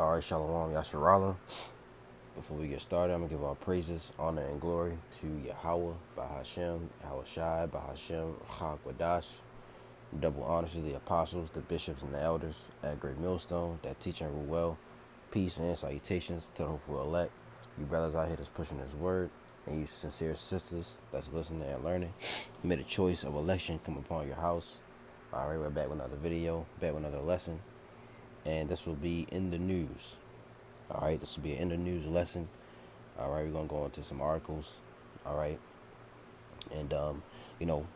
All right, Shalom, Yasharala. Before we get started, I'm going to give all praises, honor, and glory to Yahweh, Bahashem, Yahweh Shai, Bahashem, Chag Double honors to the apostles, the bishops, and the elders at Great Millstone that teach and rule well. Peace and salutations to the hopeful elect. You brothers out here that's pushing this word, and you sincere sisters that's listening and learning. May the choice of election come upon your house. All right, we're back with another video, back with another lesson, and this will be in the news. All right, this will be an in the news lesson. All right, we're gonna go into some articles. All right, and you know,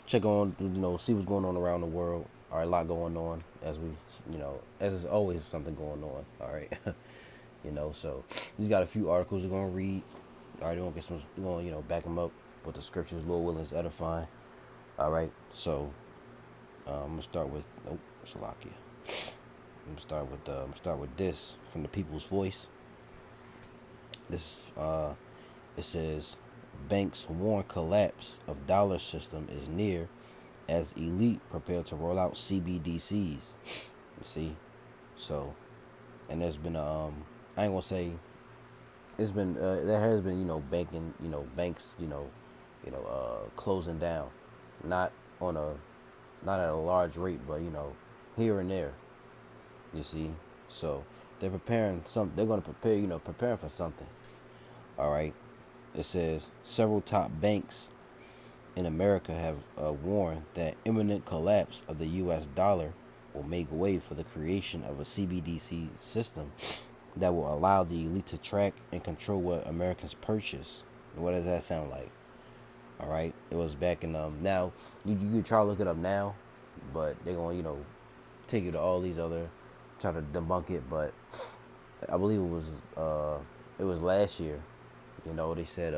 check on, see what's going on around the world. All right, a lot going on as we, as there's always something going on. All right, so he's got a few articles we're gonna read. All right, we're gonna get some, we're gonna, back them up with the scriptures. Lord willing, is edifying. All right, so I'm gonna start with Salakia. I'm gonna start with this from the People's Voice. This it says banks warn collapse of dollar system is near as elite prepare to roll out CBDCs. You see, so and there's been I ain't gonna say it's been there has been banking banks closing down, not on a not at a large rate, but here and there. You see, so they're preparing some. They're gonna prepare preparing for something. All right. It says several top banks in America have warned that imminent collapse of the U.S. dollar will make way for the creation of a CBDC system that will allow the elite to track and control what Americans purchase. What does that sound like? All right, it was back in now you can try to look it up now, but they're gonna take you to all these other try to debunk it. But I believe it was last year. They said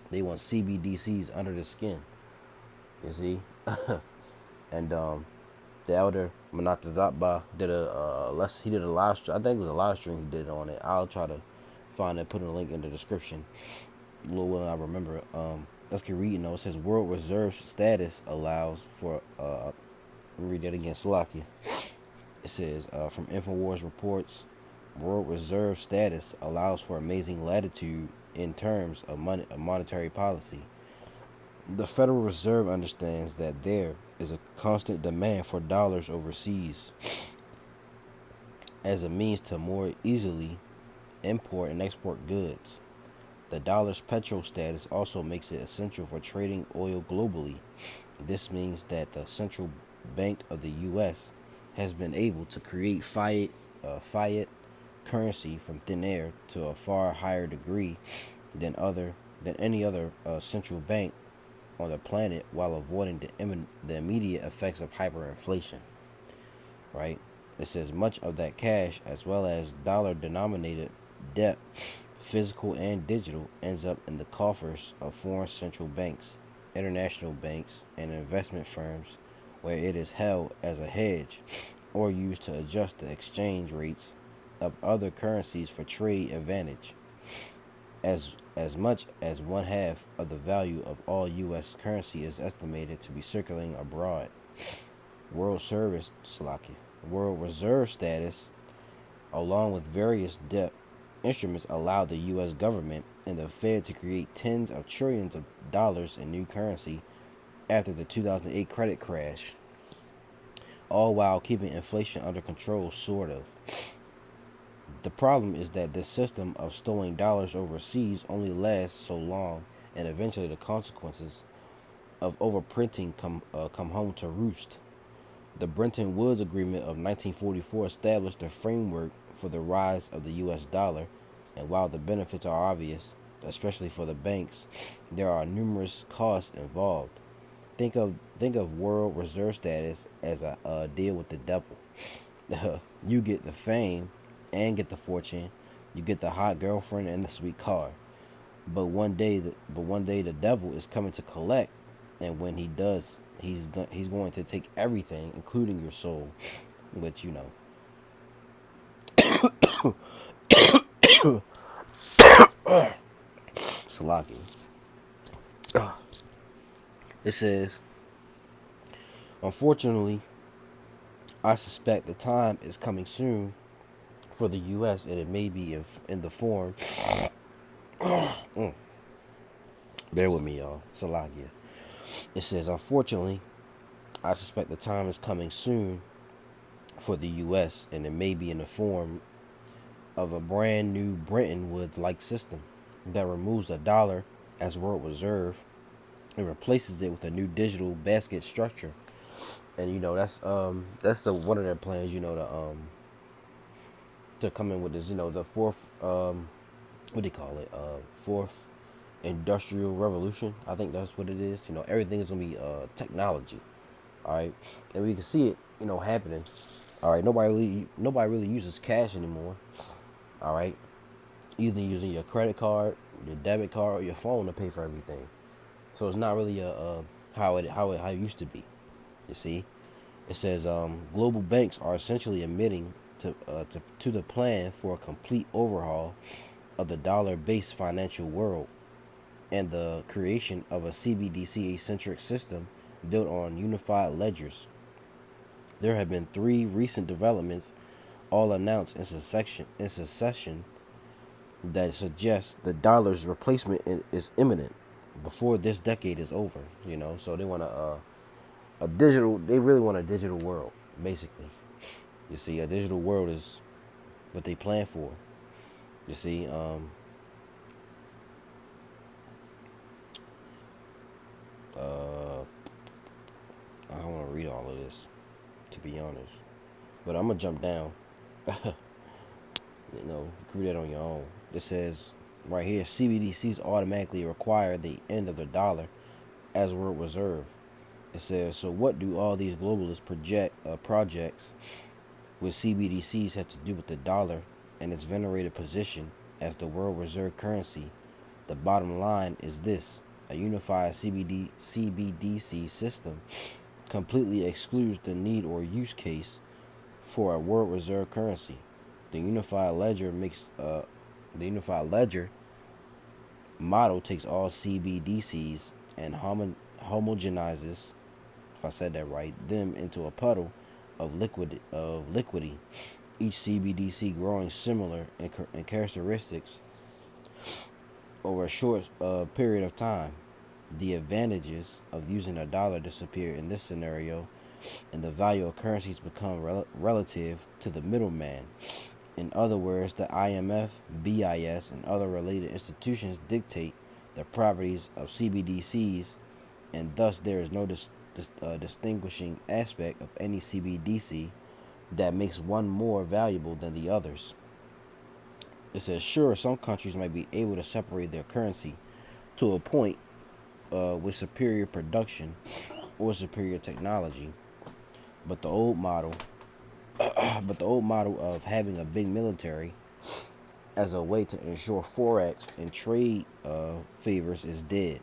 they want CBDCs under the skin. You see, and the elder Manatazatba did he did a live stream. I think it was a live stream he did on it. I'll try to find it, put a link in the description. Lord willing, I remember it. Let's keep reading though. It says World Reserve status allows for let me read that again, Slovakia. It says from InfoWars reports, World Reserve status allows for amazing latitude in terms of monetary policy. The Federal Reserve understands that there is a constant demand for dollars overseas as a means to more easily import and export goods. The dollar's petro status also makes it essential for trading oil globally. This means that the central bank of the U.S. has been able to create fiat currency from thin air to a far higher degree than any other central bank on the planet, while avoiding the immediate effects of hyperinflation. Right? It says much of that cash, as well as dollar-denominated debt, physical and digital, ends up in the coffers of foreign central banks, international banks, and investment firms, where it is held as a hedge or used to adjust the exchange rates of other currencies for trade advantage. As much as one half of the value of all U.S. currency is estimated to be circulating abroad. World Reserve status, along with various debt instruments, allow the U.S. government and the Fed to create tens of trillions of dollars in new currency after the 2008 credit crash, all while keeping inflation under control, sort of. The problem is that this system of stowing dollars overseas only lasts so long, and eventually the consequences of overprinting come home to roost. The Bretton Woods Agreement of 1944 established the framework for the rise of the U.S. dollar, and while the benefits are obvious, especially for the banks, there are numerous costs involved. Think of World Reserve status as a deal with the devil. You get the fame and get the fortune. You get the hot girlfriend and the sweet car. But one day the devil is coming to collect, and when he does, he's going to take everything, including your soul. Which Salaki. It says, unfortunately, I suspect the time is coming soon for the U.S. and it may be in the form. Bear with me, y'all. It's a lot here. It says, unfortunately, I suspect the time is coming soon for the U.S. and it may be in the form of a brand new Bretton Woods-like system that removes the dollar as world reserve and replaces it with a new digital basket structure. And that's the one of their plans. To come in with this. The fourth what do you call it? Fourth industrial revolution. I think that's what it is. Everything is gonna be technology. All right, and we can see it. Happening. All right, nobody really uses cash anymore. All right, either using your credit card, your debit card, or your phone to pay for everything. So it's not really how it used to be. You see, it says global banks are essentially admitting to the plan for a complete overhaul of the dollar-based financial world and the creation of a CBDC-centric system built on unified ledgers. There have been three recent developments, all announced in succession that suggests the dollar's replacement is imminent before this decade is over. So they want a digital. They really want a digital world, basically. You see, a digital world is what they plan for. You see, I don't want to read all of this, to be honest, but I'm gonna jump down. You can read that on your own. It says right here, CBDCs automatically require the end of the dollar as world reserve. It says, so what do all these globalist projects with CBDCs have to do with the dollar and its venerated position as the world reserve currency? The bottom line is this: a unified CBDC system completely excludes the need or use case for a world reserve currency. The unified ledger model takes all CBDCs and homogenizes, if I said that right, them into a puddle of liquidity. Each CBDC growing similar in characteristics over a short period of time. The advantages of using a dollar disappear in this scenario, and the value of currencies become relative to the middleman. In other words, the IMF, BIS, and other related institutions dictate the properties of CBDCs, and thus there is no distinguishing aspect of any CBDC that makes one more valuable than the others. It says, sure, some countries might be able to separate their currency to a point with superior production or superior technology, but the old model, of having a big military as a way to ensure forex and trade favors is dead.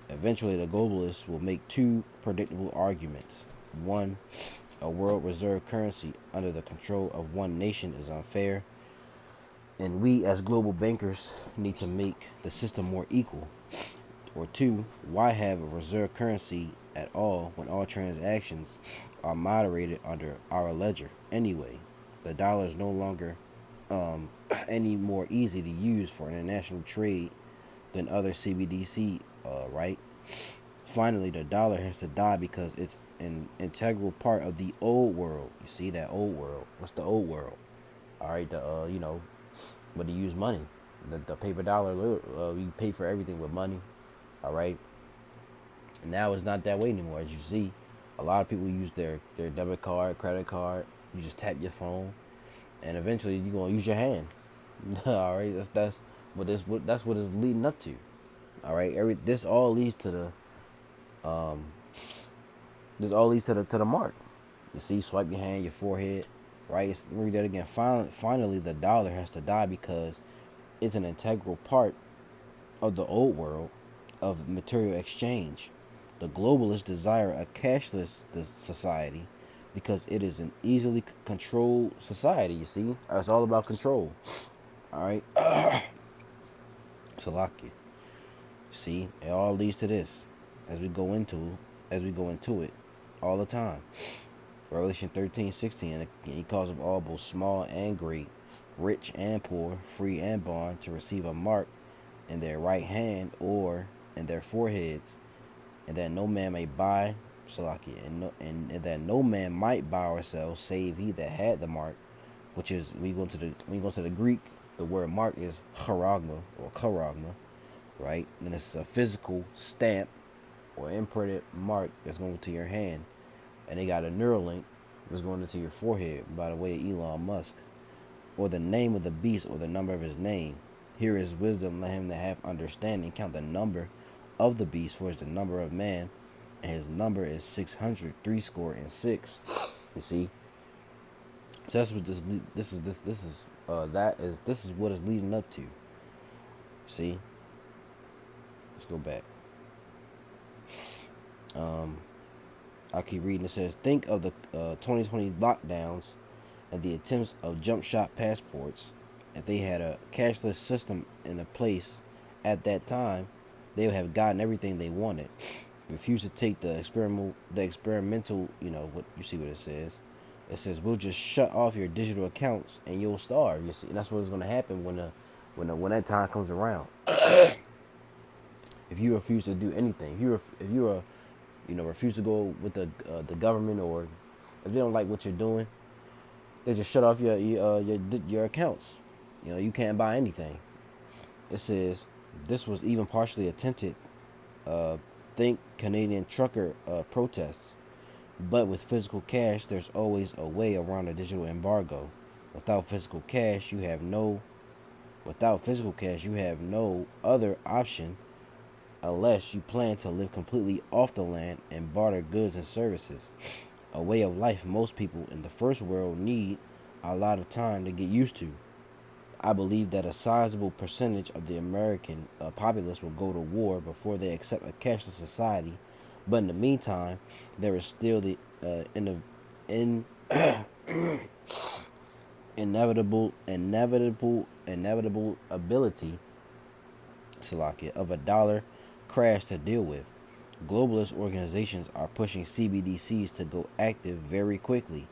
Eventually, the globalists will make two predictable arguments. One, a world reserve currency under the control of one nation is unfair, and we as global bankers need to make the system more equal. Or two, why have a reserve currency at all when all transactions are moderated under our ledger anyway? The dollar is no longer any more easy to use for international trade than other CBDC, right? Finally, the dollar has to die because it's an integral part of the old world. You see that old world? What's the old world? All right, but to use money, the paper dollar. You pay for everything with money. All right. Now it's not that way anymore. As you see, a lot of people use their debit card, credit card. You just tap your phone, and eventually you're gonna use your hand. All right. That's what it's leading up to. All right. This all leads to the mark. You see, swipe your hand, your forehead. Right. Read that again. Finally, the dollar has to die because it's an integral part of the old world of material exchange. The globalists desire a cashless society because it is an easily controlled society. You see, it's all about control. All right, Salakia. See, it all leads to this as we go into it all the time. Revelation 13:16, and he calls of all, both small and great, rich and poor, free and bond, to receive a mark in their right hand or in their foreheads, and that no man may buy, Salaki, and that no man might buy or sell save he that had the mark, which is, when you go to the Greek, the word mark is charagma or charagma, right? And it's a physical stamp or imprinted mark that's going to your hand, and they got a Neuralink that's going into your forehead by the way of Elon Musk, or the name of the beast or the number of his name. Here is wisdom, let him that have understanding count the number of the beast, for it's the number of man, and his number is 600, threescore and six. You see, so that's what this is what is leading up to. See, let's go back. I'll keep reading. It says, think of the 2020 lockdowns and the attempts of jump shot passports. If they had a cashless system in place at that time, they would have gotten everything they wanted. Refuse to take the experimental, what you see what it says. It says, we'll just shut off your digital accounts and you'll starve. You see, and that's what's going to happen when that time comes around. If you refuse to do anything, if you refuse to go with the government, or if they don't like what you're doing, they just shut off your accounts. You can't buy anything. It says this was even partially attempted. Think Canadian trucker protests. But with physical cash, there's always a way around a digital embargo. Without physical cash, you have no other option unless you plan to live completely off the land and barter goods and services. A way of life most people in the first world need a lot of time to get used to. I believe that a sizable percentage of the American populace will go to war before they accept a cashless society. But in the meantime, there is still the inevitable ability, Salakia, of a dollar crash to deal with. Globalist organizations are pushing CBDCs to go active very quickly.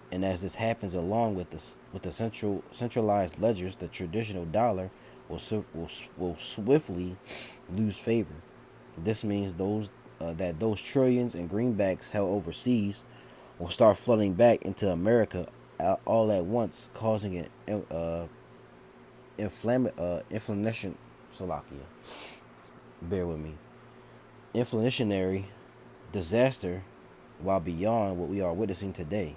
And as this happens along with the centralized ledgers, the traditional dollar will swiftly lose favor. This means that those trillions in greenbacks held overseas will start flooding back into America all at once, causing an inflammation. Salakia, bear with me. Inflationary disaster, while beyond what we are witnessing today.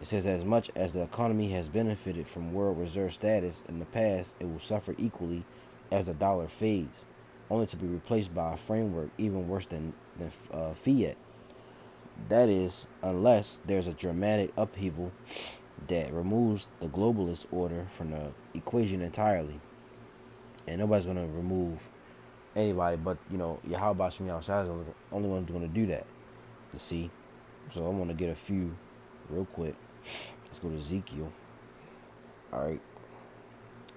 It says, as much as the economy has benefited from world reserve status in the past, it will suffer equally as the dollar fades, only to be replaced by a framework even worse than fiat. That is, unless there's a dramatic upheaval that removes the globalist order from the equation entirely. And nobody's going to remove anybody but, Yahweh Shem Yahushua is the only one who's going to do that. You see? So I want to get a few real quick. Let's go to Ezekiel. Alright.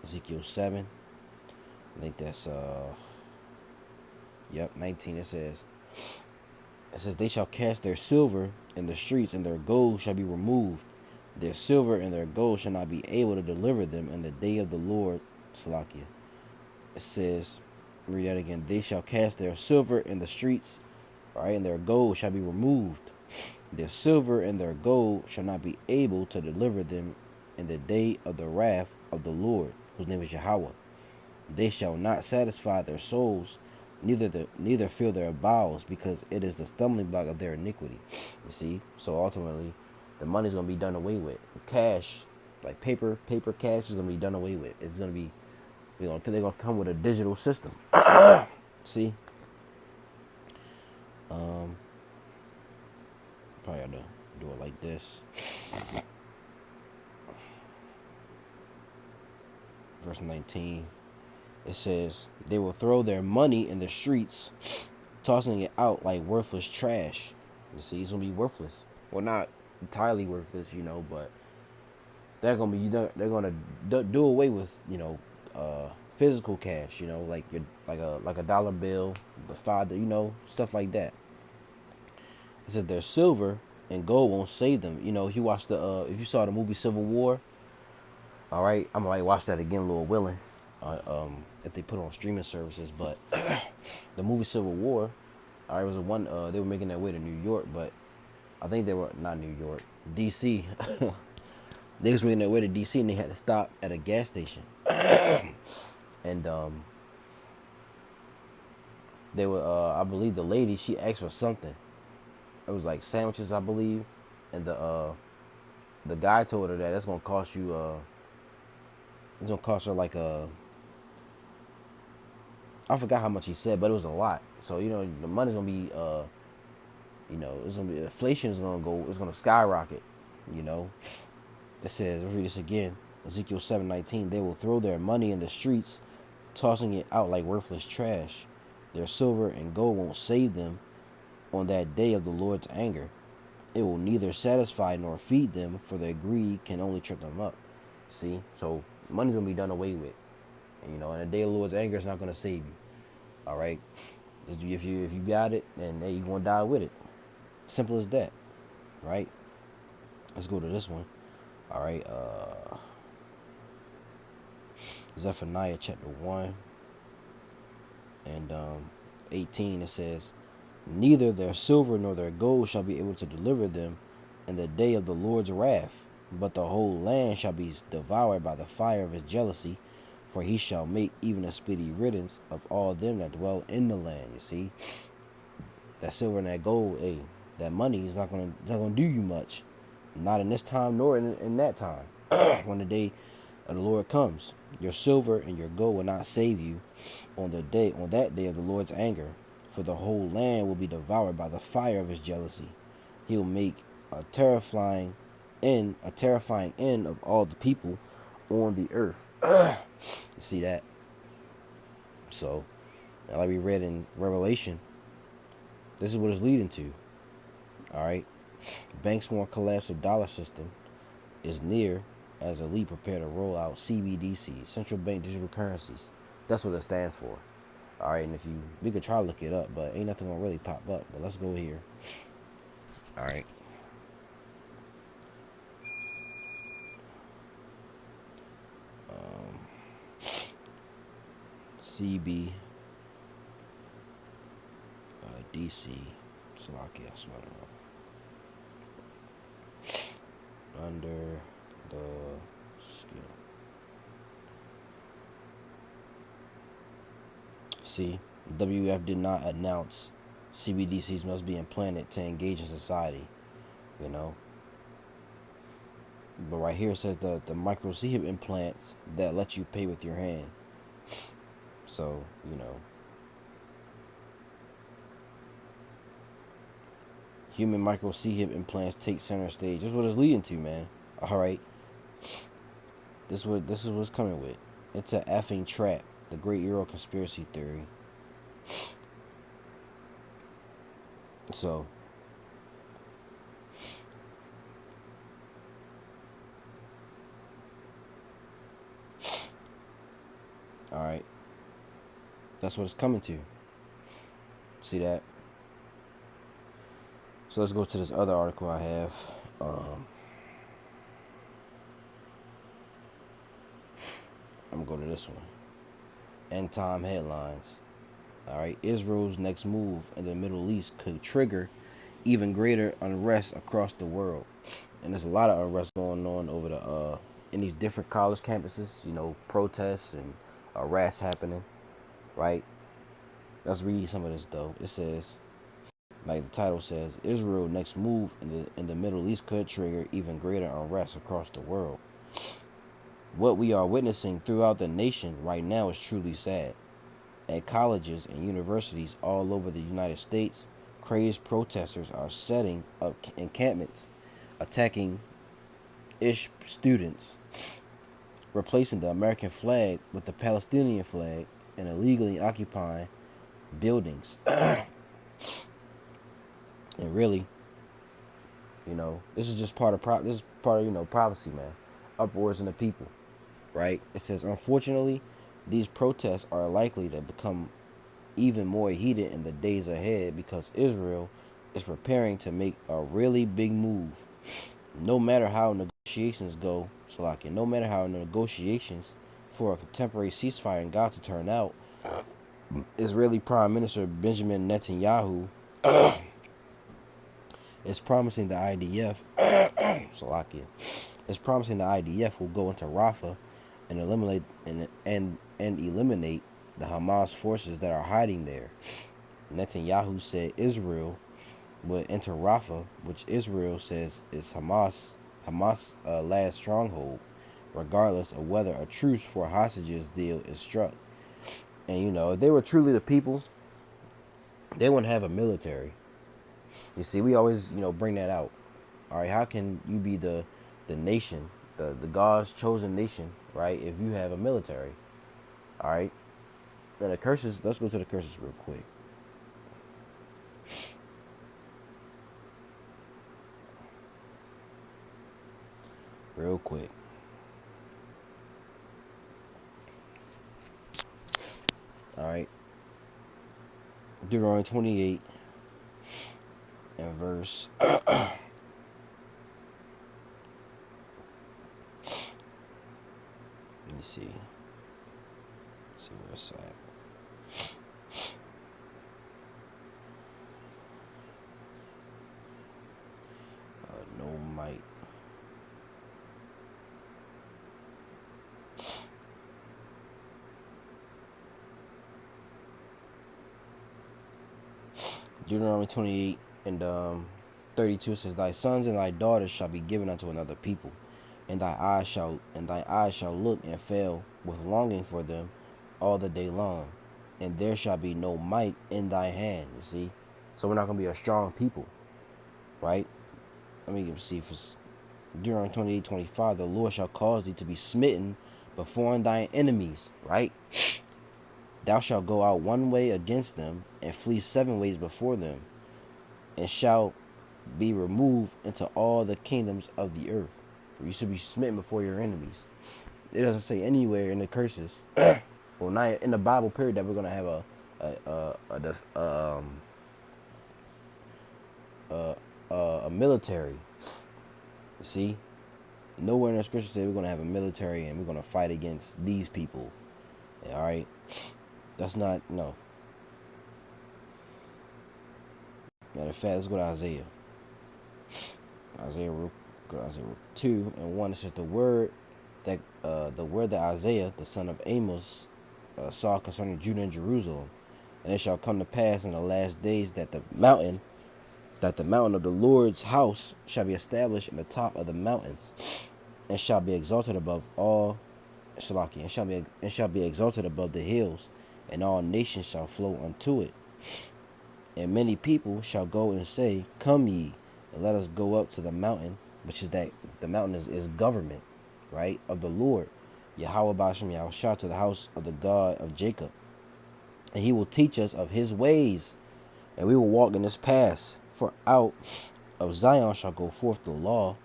Ezekiel 7. I think that's 19. It says, they shall cast their silver in the streets, and their gold shall be removed. Their silver and their gold shall not be able to deliver them in the day of the Lord. Salakia. It says, read that again. They shall cast their silver in the streets, right, and their gold shall be removed. Their silver and their gold shall not be able to deliver them in the day of the wrath of the Lord, whose name is Yahweh. They shall not satisfy their souls, neither fill their bowels, because it is the stumbling block of their iniquity. You see? So ultimately, the money's going to be done away with. Cash, like paper cash is going to be done away with. It's going to be, they're going to come with a digital system. See? Probably have to do it like this. Verse 19. It says, they will throw their money in the streets, tossing it out like worthless trash. You see, it's going to be worthless. Well, not entirely worthless, but they're going to do away with, physical cash, like a $1 bill, the $5, stuff like that. It said their silver and gold won't save them. You know, if you saw the movie Civil War, all right, I might watch that again, Lord willing, if they put it on streaming services. But the movie Civil War, all right, was a one. They were making their way to New York, but I think they were not New York, D.C. They was making their way to D.C. and they had to stop at a gas station, and they were. I believe the lady, she asked for something. It was like sandwiches, I believe, and the guy told her that that's gonna cost you. It's gonna cost her like I forgot how much he said, but it was a lot. So you know the money's gonna be it's gonna be inflation is gonna go. It's gonna skyrocket. You know, it says, let's read this again. Ezekiel 7:19. They will throw their money in the streets, tossing it out like worthless trash. Their silver and gold won't save them on that day of the Lord's anger. It will neither satisfy nor feed them, for their greed can only trip them up. See, so money's gonna be done away with, and the day of the Lord's anger is not gonna save you. All right, if you got it, then hey, you gonna die with it. Simple as that, right? Let's go to this one. All right, Zephaniah chapter 1 and 18. It says, "Neither their silver nor their gold shall be able to deliver them in the day of the Lord's wrath, but the whole land shall be devoured by the fire of his jealousy, for he shall make even a speedy riddance of all them that dwell in the land." You see, that silver and that gold, hey, that money is not gonna do you much, not in this time nor in that time. When the day of the Lord comes, your silver and your gold will not save you on that day of the Lord's anger, for the whole land will be devoured by the fire of his jealousy. He will make a terrifying end of all the people on the earth. You see that? So, like we read in Revelation, this is what it's leading to. All right, banks warn collapse of dollar system is near as elite prepare to roll out CBDCs, central bank digital currencies. That's what it stands for. All right, and we could try to look it up, but ain't nothing gonna really pop up. But let's go here. All right. CB DC Slovakia under the skin. See, WF did not announce CBDCs must be implanted to engage in society, you know. But right here it says the microchip implants that let you pay with your hand. So, human microchip implants take center stage. This is what it's leading to, man. All right. This is what's coming with. It's an effing trap. The Great Euro conspiracy theory. So, all right. That's what it's coming to. See that? So let's go to this other article I have. I'm gonna go to this one. End time headlines. All right, Israel's next move in the Middle East could trigger even greater unrest across the world, and there's a lot of unrest going on over in these different college campuses. Protests and arrests happening. Right. Let's read some of this though. It says, like the title says, Israel next move in the Middle East could trigger even greater unrest across the world. What we are witnessing throughout the nation right now is truly sad. At colleges and universities all over the United States, crazed protesters are setting up encampments, attacking students, replacing the American flag with the Palestinian flag, and illegally occupying buildings. And really, this is just part of privacy, man. Uproars in the people, right? It says, unfortunately, these protests are likely to become even more heated in the days ahead because Israel is preparing to make a really big move. No matter how negotiations go, Salakia, no matter how negotiations for a contemporary ceasefire in Gaza turn out, Israeli Prime Minister Benjamin Netanyahu is promising the IDF, Salakia, is promising the IDF will go into Rafah and eliminate the Hamas forces that are hiding there. Netanyahu said Israel would enter Rafah, which Israel says is Hamas' last stronghold, regardless of whether a truce for hostages deal is struck. And if they were truly the people, they wouldn't have a military. You see, we always bring that out. All right, how can you be the nation, the God's chosen nation, right? If you have a military, all right. Now the curses. Let's go to the curses real quick. Real quick. All right. Deuteronomy 28 and verse. Let me see. Let's see where it's at. No might. Deuteronomy 28 and 32 says, "Thy sons and thy daughters shall be given unto another people, and thine eyes shall look and fail with longing for them all the day long, and there shall be no might in thy hand." You see, so we're not gonna be a strong people, right? Let me see if it's Deuteronomy 28:25. The Lord shall cause thee to be smitten before thine enemies, right? Thou shalt go out one way against them, and flee 7 ways before them, and shalt be removed into all the kingdoms of the earth. You should be smitten before your enemies. It doesn't say anywhere in the curses, well, not in the Bible period, that we're gonna have a military. You see, nowhere in the scripture say we're gonna have a military and we're gonna fight against these people. All right, that's not no. Matter of fact, let's go to Isaiah. Isaiah 2:1. It says the word that Isaiah the son of Amos saw concerning Judah and Jerusalem, and it shall come to pass in the last days that the mountain of the Lord's house shall be established in the top of the mountains, and shall be exalted above all Shalaki, and shall be exalted above the hills, and all nations shall flow unto it. And many people shall go and say, Come ye, and let us go up to the mountain, which is that the mountain is government, right, of the Lord, Yahweh Bashem Yahushua, to the house of the God of Jacob. And he will teach us of his ways, and we will walk in his paths. For out of Zion shall go forth the law,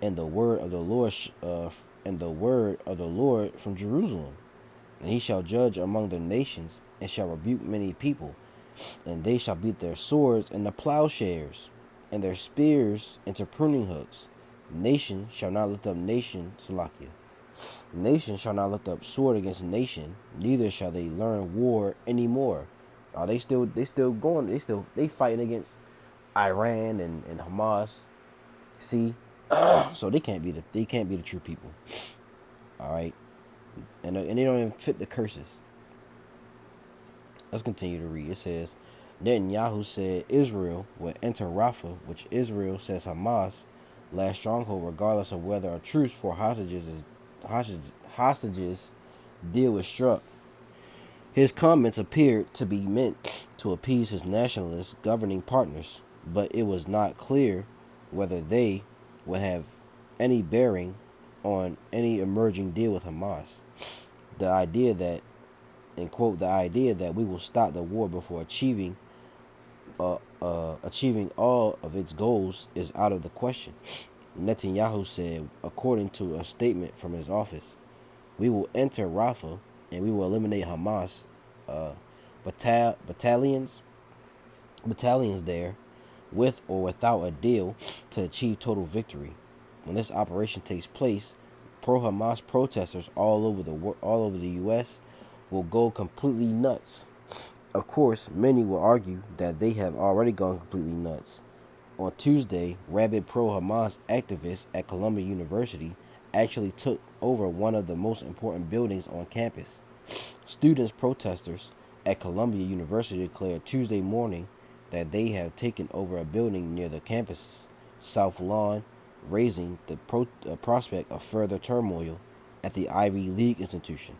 and the word of the Lord, from Jerusalem. And he shall judge among the nations, and shall rebuke many people. And they shall beat their swords into plowshares, and their spears into pruning hooks. Nation shall not lift up nation, Salakia. Nation shall not lift up sword against nation, neither shall they learn war anymore. They still going. They fighting against Iran and Hamas. See, so they can't be the true people. All right, and they don't even fit the curses. Let's continue to read. It says, Netanyahu said Israel would enter Rafah, which Israel says Hamas' last stronghold, regardless of whether a truce for hostages deal is struck. His comments appeared to be meant to appease his nationalist governing partners, but it was not clear whether they would have any bearing on any emerging deal with Hamas. The idea that, and quote, the idea that we will stop the war before achieving all of its goals is out of the question. Netanyahu said, according to a statement from his office, we will enter Rafah and we will eliminate Hamas battalions there, with or without a deal, to achieve total victory. When this operation takes place, pro-Hamas protesters all over the U.S. will go completely nuts. Of course, many will argue that they have already gone completely nuts. On Tuesday, rabid pro-Hamas activists at Columbia University actually took over one of the most important buildings on campus. Students protesters at Columbia University declared Tuesday morning that they have taken over a building near the campus's South Lawn, raising the prospect of further turmoil at the Ivy League institution.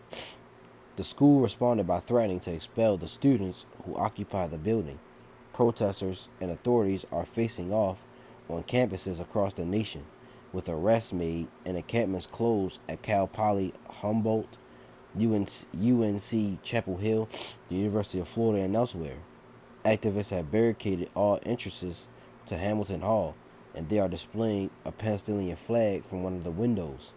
The school responded by threatening to expel the students who occupy the building. Protesters and authorities are facing off on campuses across the nation, with arrests made and encampments closed at Cal Poly Humboldt, UNC Chapel Hill, the University of Florida, and elsewhere. Activists have barricaded all entrances to Hamilton Hall, and they are displaying a Palestinian flag from one of the windows.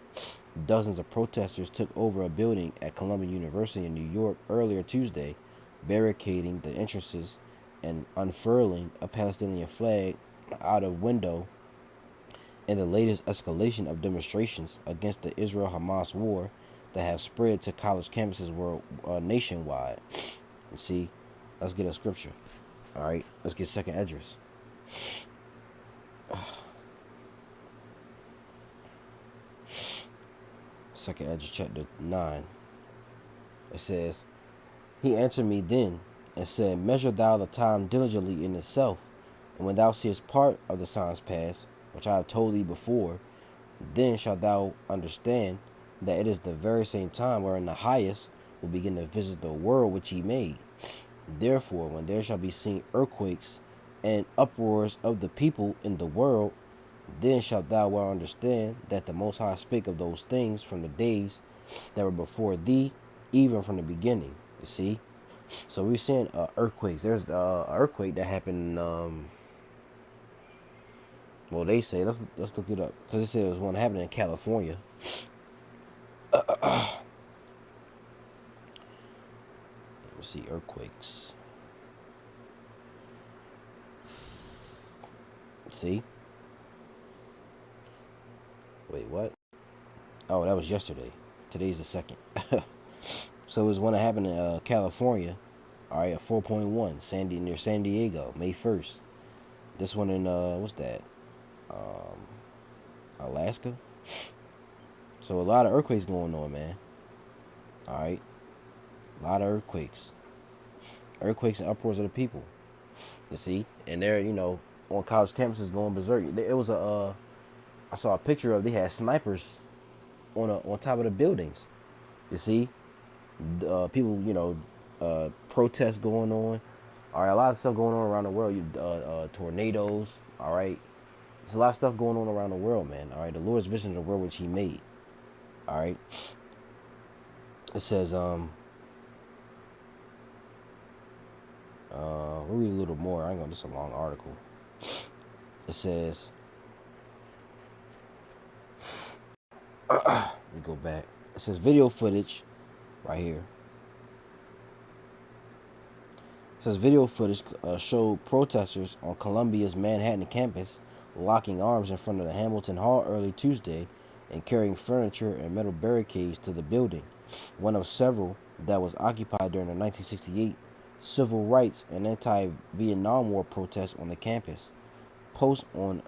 Dozens of protesters took over a building at Columbia University in New York earlier Tuesday, barricading the entrances and unfurling a Palestinian flag out of window in the latest escalation of demonstrations against the Israel-Hamas war that have spread to college campuses nationwide. You see, let's get a scripture. All right, let's get second Esdras. Second Esdras chapter 9. It says, He answered me then and said, Measure thou the time diligently in itself, and when thou seest part of the signs pass, which I have told thee before, then shalt thou understand that it is the very same time wherein the highest will begin to visit the world which he made. Therefore, when there shall be seen earthquakes and uproars of the people in the world, then shalt thou well understand that the Most High spake of those things from the days that were before thee, even from the beginning. You see? So we're seeing earthquakes. There's an earthquake that happened. Well, they say let's look it up because it says one happening in California. Let me see earthquakes. See? Wait, what? Oh, that was yesterday. Today's the 2nd. So it was one that happened in California. All right, a 4.1, near San Diego, May 1st. This one in what's that? Alaska. So a lot of earthquakes going on, man. All right, a lot of earthquakes and uproars of the people. You see, and they're on college campuses going berserk. It was I saw a picture of they had snipers on top of the buildings. You see, people protests going on. All right, a lot of stuff going on around the world. Tornadoes. All right, there's a lot of stuff going on around the world, man. All right, the Lord's visiting the world which He made. All right, it says we'll read a little more. I ain't gonna. This is a long article. It says, let me go back. It says video footage, right here. It says video footage showed protesters on Columbia's Manhattan campus locking arms in front of the Hamilton Hall early Tuesday and carrying furniture and metal barricades to the building, one of several that was occupied during the 1968 civil rights and anti-Vietnam War protests on the campus. Posts on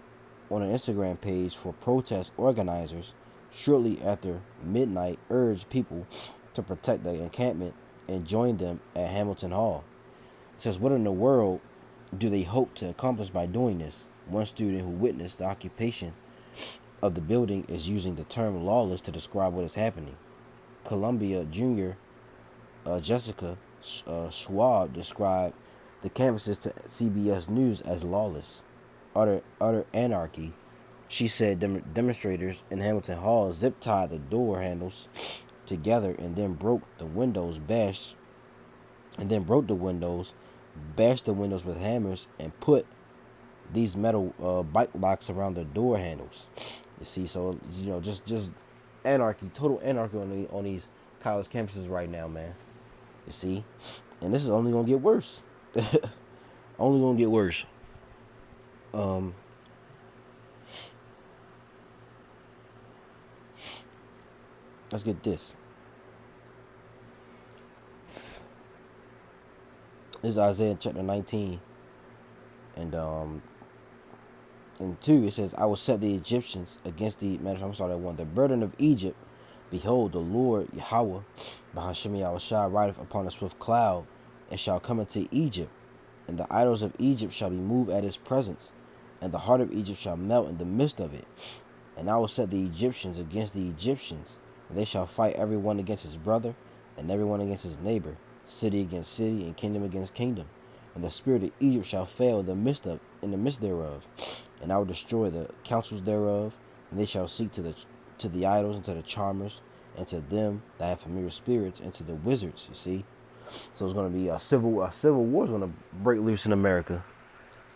an Instagram page for protest organizers shortly after midnight urged people to protect the encampment and join them at Hamilton Hall. It says, what in the world do they hope to accomplish by doing this? One student who witnessed the occupation of the building is using the term lawless to describe what is happening. Columbia Junior Jessica Schwab described the campuses to CBS News as lawless, utter anarchy. She said demonstrators in Hamilton Hall zip-tied the door handles together and then broke the windows, bashed the windows with hammers, and put these metal bike locks around the door handles. You see, so just anarchy, total anarchy on these college campuses right now, man. You see, and this is only gonna get worse. Only gonna get worse. Um, let's get this. This is Isaiah chapter 19, and in 2 it says, "I will set the Egyptians against the man. I'm sorry, that one. The burden of Egypt. Behold, the Lord Yahweh, Bahashemi Yahushua, rideth upon a swift cloud, and shall come into Egypt, and the idols of Egypt shall be moved at his presence, and the heart of Egypt shall melt in the midst of it. And I will set the Egyptians against the Egyptians, and they shall fight every one against his brother, and every one against his neighbor, city against city, and kingdom against kingdom. And the spirit of Egypt shall fail in the midst thereof, and I will destroy the counsels thereof, and they shall seek to the idols and to the charmers, and to them that have familiar spirits, and to the wizards." You see, so it's going to be a civil war is going to break loose in America.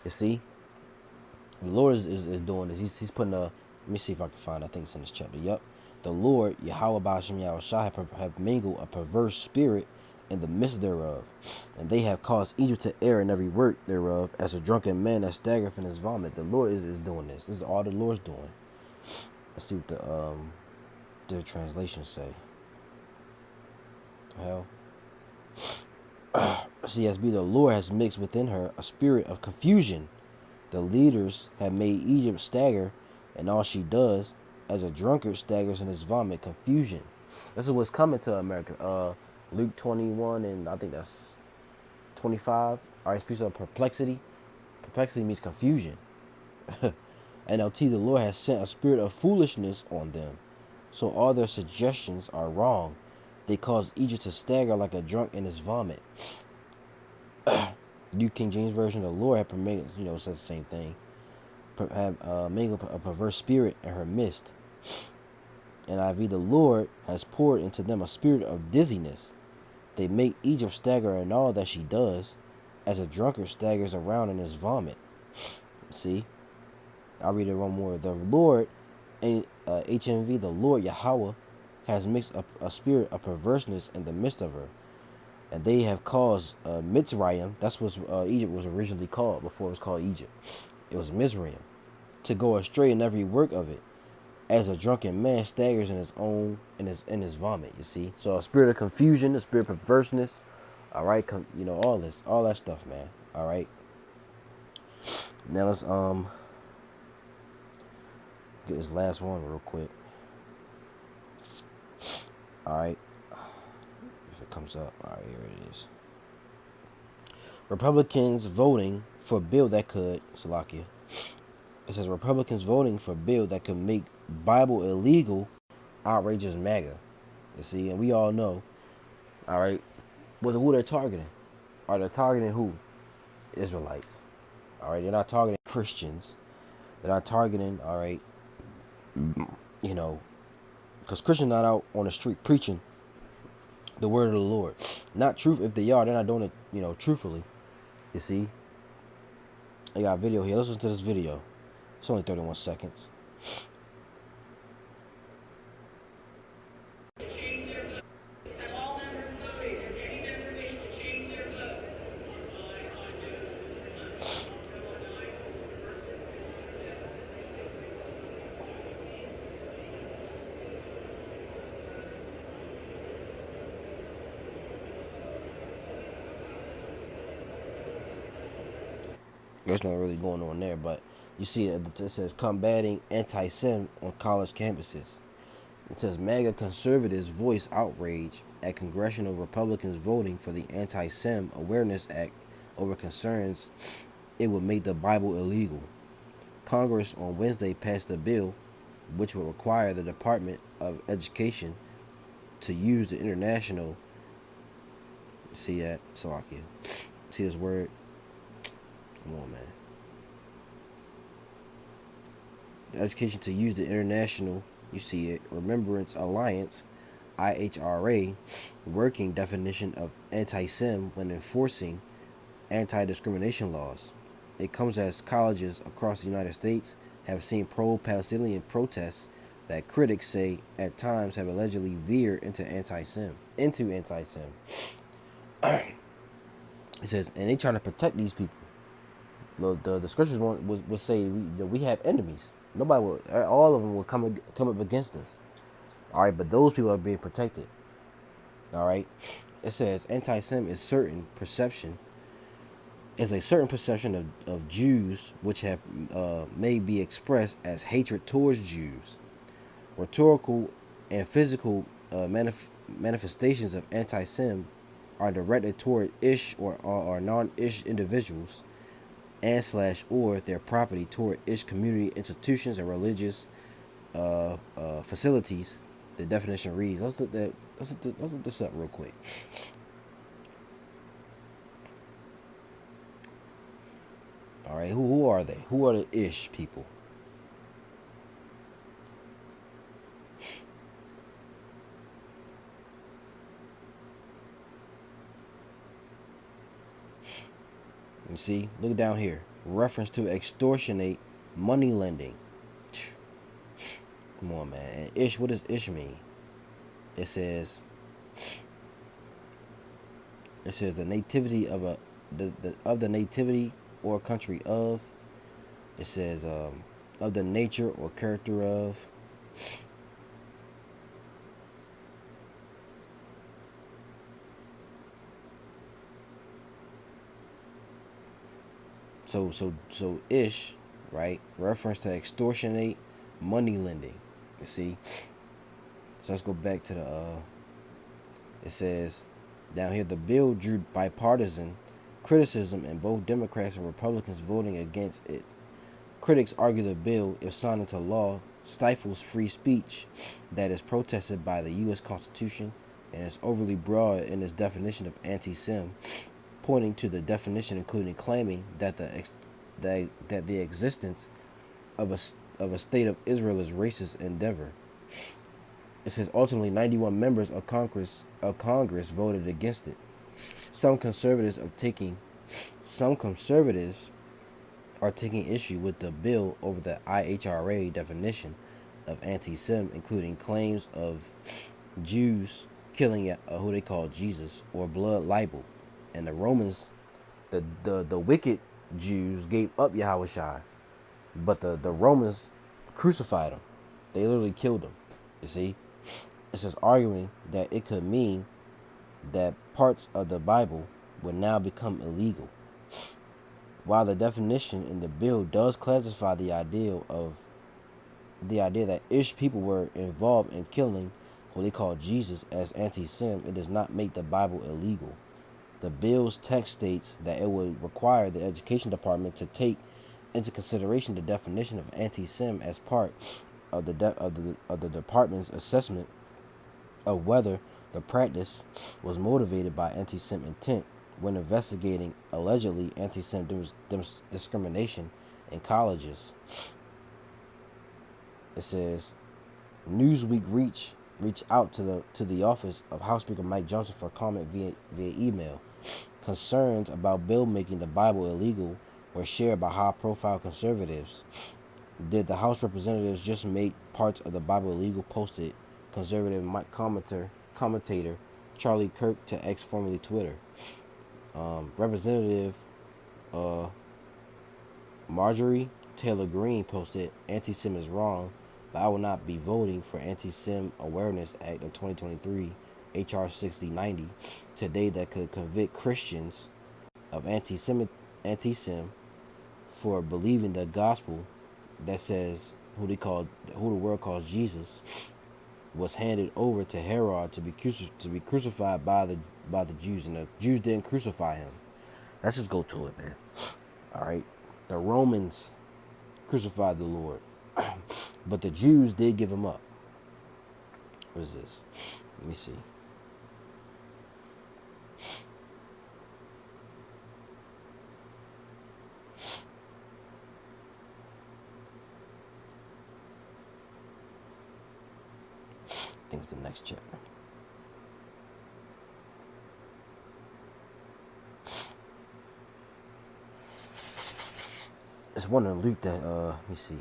You see, the Lord is doing this. He's putting a. Let me see if I can find. I think it's in this chapter. Yep. The Lord Yahweh Ba'ashem Yahushua have mingled a perverse spirit in the midst thereof, and they have caused Egypt to err in every work thereof, as a drunken man that staggereth in his vomit. The Lord is doing this. This is all the Lord's doing. Let's see what the translations say. The hell. CSB, the Lord has mixed within her a spirit of confusion. The leaders have made Egypt stagger, and all she does, as a drunkard staggers in his vomit, confusion. This is what's coming to America. Luke 21, and I think that's 25. All right, speaks of perplexity. Perplexity means confusion. NLT, the Lord has sent a spirit of foolishness on them, so all their suggestions are wrong. They cause Egypt to stagger like a drunk in his vomit. New King James Version, the Lord had permitted, says the same thing. Have mingled a perverse spirit in her midst. NIV, the Lord has poured into them a spirit of dizziness. They make Egypt stagger in all that she does, as a drunkard staggers around in his vomit. See? I'll read it one more. The Lord, HMV, the Lord Yahweh, has mixed a spirit of perverseness in the midst of her. And they have caused Mitzrayim, that's what Egypt was originally called before it was called Egypt. It was Mizraim, to go astray in every work of it, as a drunken man staggers in his vomit. You see, so a spirit of confusion, a spirit of perverseness. All right, all that stuff, man. All right. Now let's get this last one real quick. All right. If it comes up, all right, here it is. Republicans voting for bill that could, Salakia. It says Republicans voting for bill that could make Bible illegal, outrages MAGA. You see, and we all know, all right, but who they're targeting? Are they targeting who? Israelites. All right, they're not targeting Christians. They're not targeting, all right, because Christians not out on the street preaching the word of the Lord. Not truth. If they are, they're not doing it, truthfully. You see, I got a video here. Let's listen to this video. It's only 31 seconds. There's not really going on there, but you see it says combating anti-Sem on college campuses. It says MAGA conservatives voice outrage at congressional Republicans voting for the Anti-Sem Awareness Act over concerns it would make the Bible illegal. Congress on Wednesday passed a bill which would require the Department of Education to use the international. See that? Salakia. See this word? Come on, man. The education to use the international, you see it, Remembrance Alliance, IHRA, working definition of anti-Sem when enforcing anti-discrimination laws. It comes as colleges across the United States have seen pro-Palestinian protests that critics say at times have allegedly veered into anti-Sem. It says, and they trying to protect these people. the scriptures would say that we have enemies. Nobody will. All of them will come up against us. All right, but those people are being protected. All right, it says anti-Sem is a certain perception of Jews which have may be expressed as hatred towards Jews. Rhetorical and physical manifestations of anti-Sem are directed toward Ish or non-Ish individuals and slash or their property toward Ish community institutions and religious facilities. The definition reads. Let's look this up real quick. All right, who are they? Who are the Ish people? You see, look down here. Reference to extortionate money lending. Come on, man. And Ish, what does Ish mean? It says the nativity of the nativity or country of. It says of the nature or character of. So Ish, right? Reference to extortionate money lending. You see. So let's go back to the. It says down here the bill drew bipartisan criticism and both Democrats and Republicans voting against it. Critics argue the bill, if signed into law, stifles free speech that is protested by the U.S. Constitution and is overly broad in its definition of anti-Sem, pointing to the definition including claiming that the existence of a state of Israel is racist endeavor. It says ultimately 91 members of Congress voted against it. Some conservatives are taking issue with the bill over the IHRA definition of anti-Sem, including claims of Jews killing who they call Jesus or blood libel, and the Romans, the wicked Jews gave up Yahushua, but the Romans crucified him. They literally killed him. You see, it's just arguing that it could mean that parts of the Bible would now become illegal. While the definition in the bill does classify the idea that Ish people were involved in killing who they call Jesus as anti-Sem, it does not make the Bible illegal. The bill's text states that it would require the education department to take into consideration the definition of anti-Sem as part of the department's assessment of whether the practice was motivated by anti-Sem intent when investigating allegedly anti-Sem discrimination in colleges. It says Newsweek reach out to the office of House Speaker Mike Johnson for comment via email. Concerns about bill making the Bible illegal were shared by high-profile conservatives. Did the House representatives just make parts of the Bible illegal? Posted conservative commentator Charlie Kirk to X, formerly Twitter. Representative Marjorie Taylor Greene posted, "Anti-Sem is wrong, but I will not be voting for Anti-Sem Awareness Act of 2023, HR 6090, today that could convict Christians of anti-Sem for believing the gospel that says who the world calls Jesus was handed over to Herod to be crucified by the Jews, and the Jews didn't crucify him." Let's just go to it, man. All right, the Romans crucified the Lord, but the Jews did give him up. What is this? Let me see. I think it's the next chapter. It's one in Luke that let me see.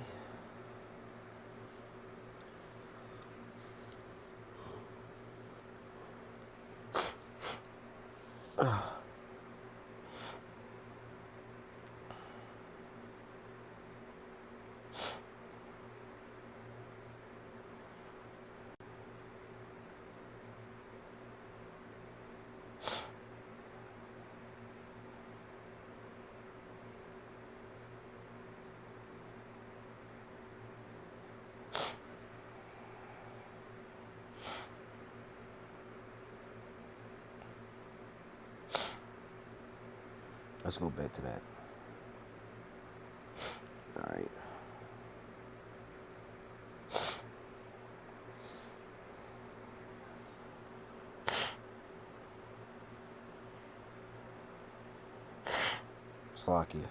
Let's go back to that. All right. Slovakia.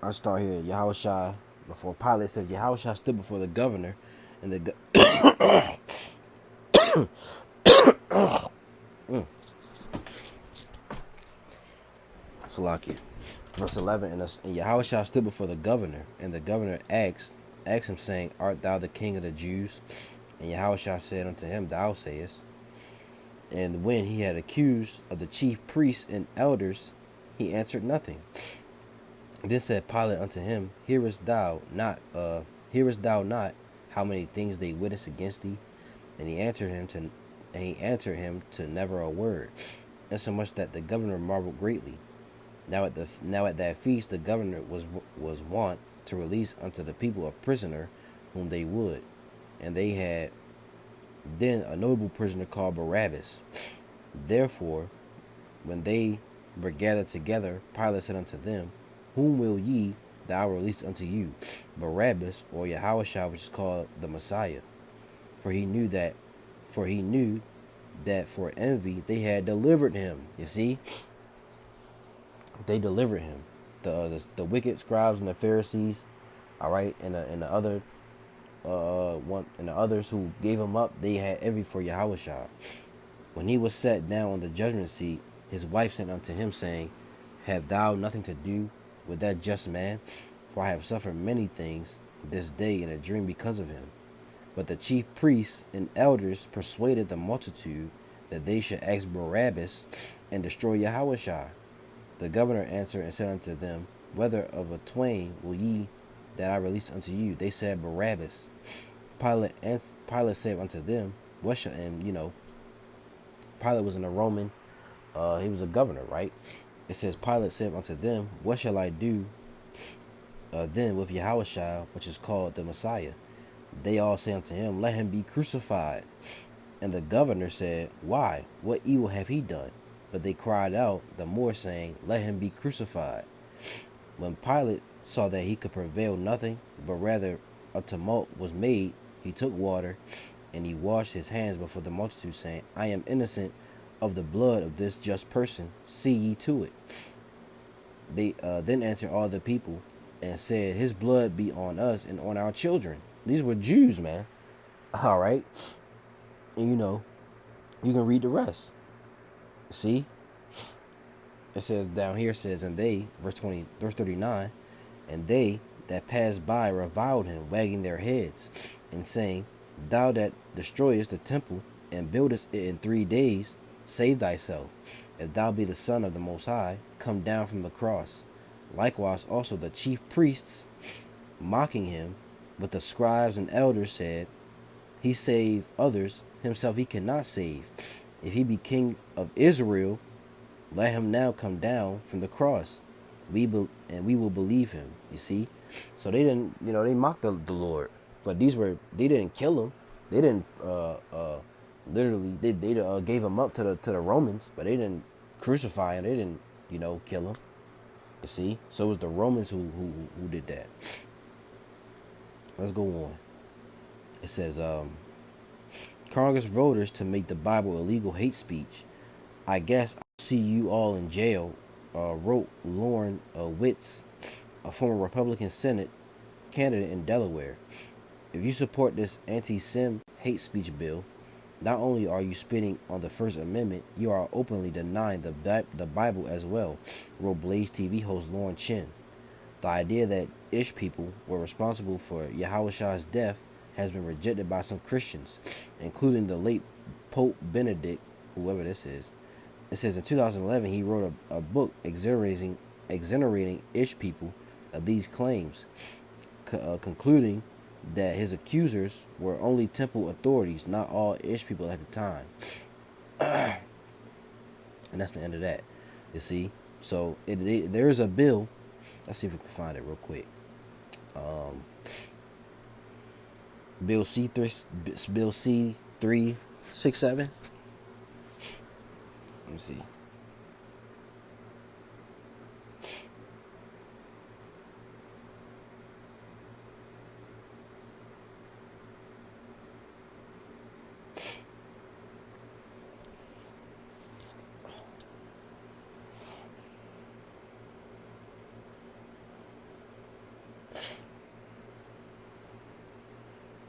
I start here. Yahushua, before Pilate said, Yahushua stood before the governor, and the Slovakia. Verse 11, and Yahushua stood before the governor, and the governor asked him, saying, Art thou the king of the Jews? And Yahushua said unto him, Thou sayest. And when he had accused of the chief priests and elders, he answered nothing. Then said Pilate unto him, hearest thou not how many things they witness against thee? And he answered him to never a word, insomuch that the governor marveled greatly. Now at that feast the governor was wont to release unto the people a prisoner whom they would, and they had then a notable prisoner called Barabbas. Therefore, when they were gathered together, Pilate said unto them, Whom will ye that I release unto you, Barabbas or Yahushua, which is called the Messiah? For he knew that for envy they had delivered him. You see, they delivered him. The wicked scribes and the Pharisees, all right, and the other one and the others who gave him up, they had envy for Yahushua. When he was set down on the judgment seat, his wife sent unto him, saying, Have thou nothing to do with that just man? For I have suffered many things this day in a dream because of him. But the chief priests and elders persuaded the multitude that they should ask Barabbas and destroy Yahushua. The governor answered and said unto them, Whether of a twain will ye that I release unto you? They said, Barabbas. Pilate said unto them, What shall, and Pilate was in a Roman, he was a governor, right? It says, Pilate said unto them, What shall I do then with Yahushua, which is called the Messiah? They all say unto him, Let him be crucified. And the governor said, Why? What evil have he done? But they cried out the more, saying, Let him be crucified. When Pilate saw that he could prevail nothing, but rather a tumult was made, he took water, and he washed his hands before the multitude, saying, I am innocent of the blood of this just person. See ye to it. They then answered all the people and said, His blood be on us and on our children. These were Jews, man. All right. And you can read the rest. See? It says down here, says, and they, verse 39, and they that passed by reviled him, wagging their heads, and saying, Thou that destroyest the temple and buildest it in 3 days, save thyself. If thou be the Son of the Most High, come down from the cross. Likewise also the chief priests, mocking him, but the scribes and elders said, He saved others, himself he cannot save. If he be king of Israel, let him now come down from the cross. We will believe him. You see? So they didn't, they mocked the Lord. But they didn't kill him. They didn't literally they gave him up to the Romans, but they didn't crucify him. They didn't, kill him. You see? So it was the Romans who did that. Let's go on. It says Congress voters to make the Bible illegal hate speech. I guess I'll see you all in jail, wrote Lauren Witz, a former Republican Senate candidate in Delaware. If you support this anti-Sem hate speech bill, not only are you spitting on the First Amendment, you are openly denying the Bible as well, wrote Blaze TV host Lauren Chin. The idea that Ish people were responsible for Yahushua's death has been rejected by some Christians, including the late Pope Benedict, whoever this is. It says in 2011 he wrote a book exonerating Ish people of these claims, concluding that his accusers were only temple authorities, not all Ish people at the time. And that's the end of that. You see? So there is a bill. Let's see if we can find it real quick. Bill C-367. Let me see.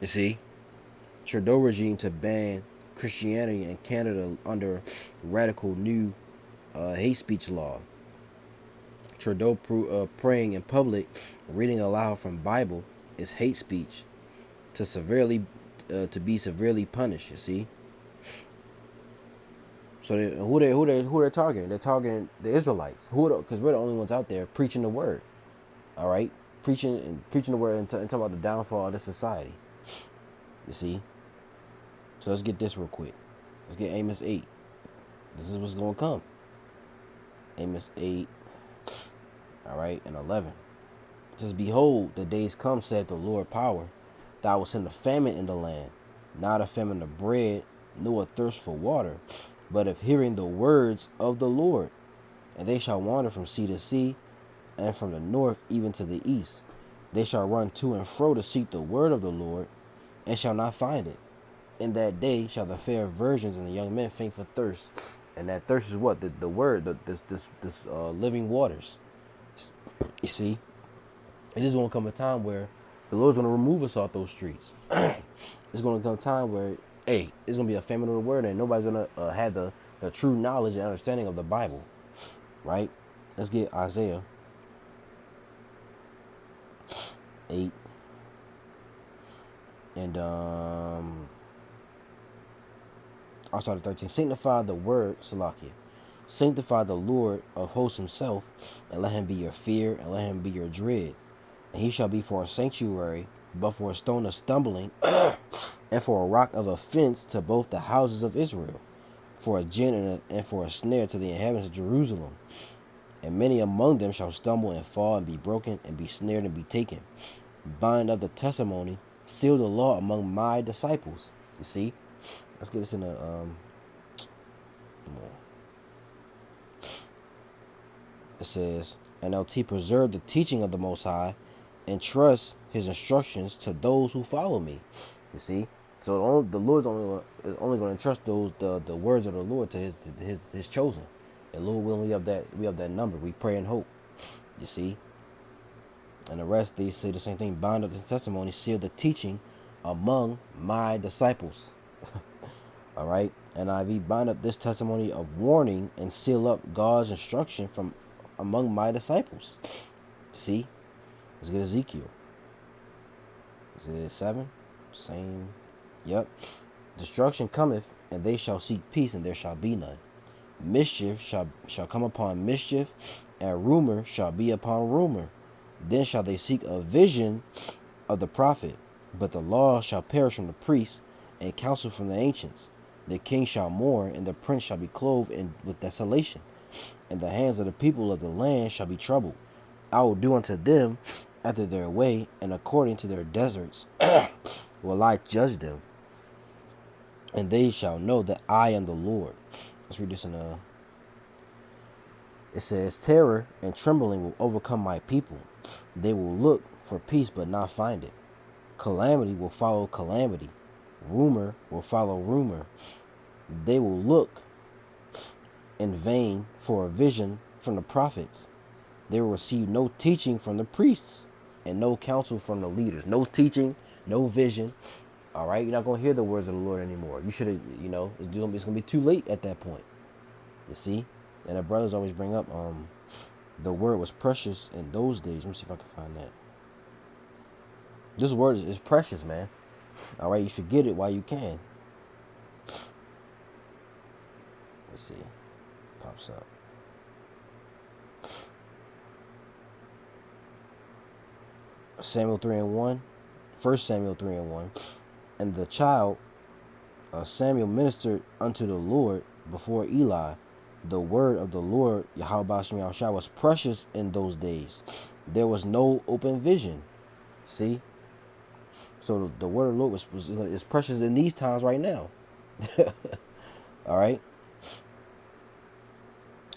You see, Trudeau regime to ban Christianity in Canada under radical new hate speech law. Trudeau praying in public, reading aloud from Bible is hate speech to be severely punished. You see, so who they're targeting? They're targeting the Israelites. Because we're the only ones out there preaching the word. All right, preaching the word and talking about the downfall of the society. You see, so let's get this real quick. Let's get Amos 8. This is what's gonna come. Amos 8. All right, and 11. It says, behold, the days come, said the Lord power, that I will send a famine in the land, not a famine of bread, nor a thirst for water, but of hearing the words of the Lord. And they shall wander from sea to sea, and from the north even to the east. They shall run to and fro to seek the word of the Lord, and shall not find it. In that day shall the fair virgins and the young men faint for thirst. And that thirst is what? The word, this living waters. You see? It is going to come a time where the Lord's going to remove us off those streets. It's going to come a time where, hey, it's going to be a famine of the word, and nobody's going to have the true knowledge and understanding of the Bible. Right? Let's get Isaiah 8. And I'll start at 13. Sanctify the word, Salakia. Sanctify the Lord of hosts himself, and let him be your fear, and let him be your dread. And he shall be for a sanctuary, but for a stone of stumbling, and for a rock of offense to both the houses of Israel, for a gin and for a snare to the inhabitants of Jerusalem. And many among them shall stumble and fall and be broken and be snared and be taken. Bind up the testimony, seal the law among my disciples. You see? Let's get this in a It says, NLT, preserve the teaching of the Most High, and trust his instructions to those who follow me. You see, so the Lord's only going to trust those the words of the Lord to his chosen. And Lord willing, we have that number. We pray and hope. You see, and the rest they say the same thing. Bind up the testimony, seal the teaching among my disciples. All right, NIV, bind up this testimony of warning and seal up God's instruction from among my disciples. See, let's get Ezekiel. Is it 7? Same. Yep. Destruction cometh, and they shall seek peace, and there shall be none. Mischief shall come upon mischief, and rumor shall be upon rumor. Then shall they seek a vision of the prophet, but the law shall perish from the priests, and counsel from the ancients. The king shall mourn, and the prince shall be clothed with desolation, and the hands of the people of the land shall be troubled. I will do unto them after their way, and according to their deserts will I judge them, and they shall know that I am the Lord. Let's read this in it says, terror and trembling will overcome my people. They will look for peace but not find it. Calamity will follow calamity. Rumor will follow rumor. They will look in vain for a vision from the prophets. They will receive no teaching from the priests and no counsel from the leaders. No teaching, no vision. All right, you're not going to hear the words of the Lord anymore. You should have, it's going to be too late at that point. You see? And the brothers always bring up the word was precious in those days. Let me see if I can find that. This word is precious, man. All right, you should get it while you can. Let's see. Pops up. Samuel 3:1. 1 Samuel 3:1. And the child Samuel ministered unto the Lord before Eli. The word of the Lord, Yahweh Shem Yahushua, was precious in those days. There was no open vision. See? So the word of the Lord is precious in these times right now. All right?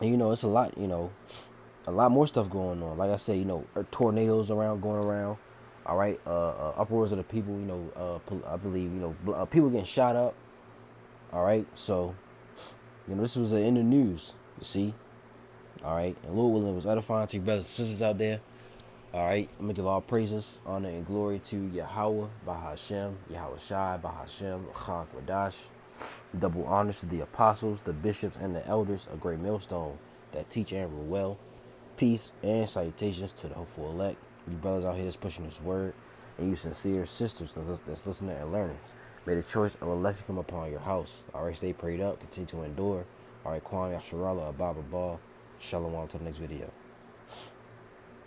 And it's a lot, a lot more stuff going on. Like I said, tornadoes going around. All right? Uproars of the people, I believe, people getting shot up. All right? So, this was in the news, you see? All right? And Lord willing, was edifying to you brothers and sisters out there. All right, I'm gonna give all praises, honor, and glory to Yahweh, Bahashem, Yahweh Shai, Bahashem, Chak Wadash. Double honors to the apostles, the bishops, and the elders, a great millstone that teach and rule well. Peace and salutations to the hopeful elect. You brothers out here that's pushing this word, and you sincere sisters that's listening and learning. May the choice of election come upon your house. All right, stay prayed up, continue to endure. All right, Kwam Yasharala, Ababa Ball. Shalom to the next video.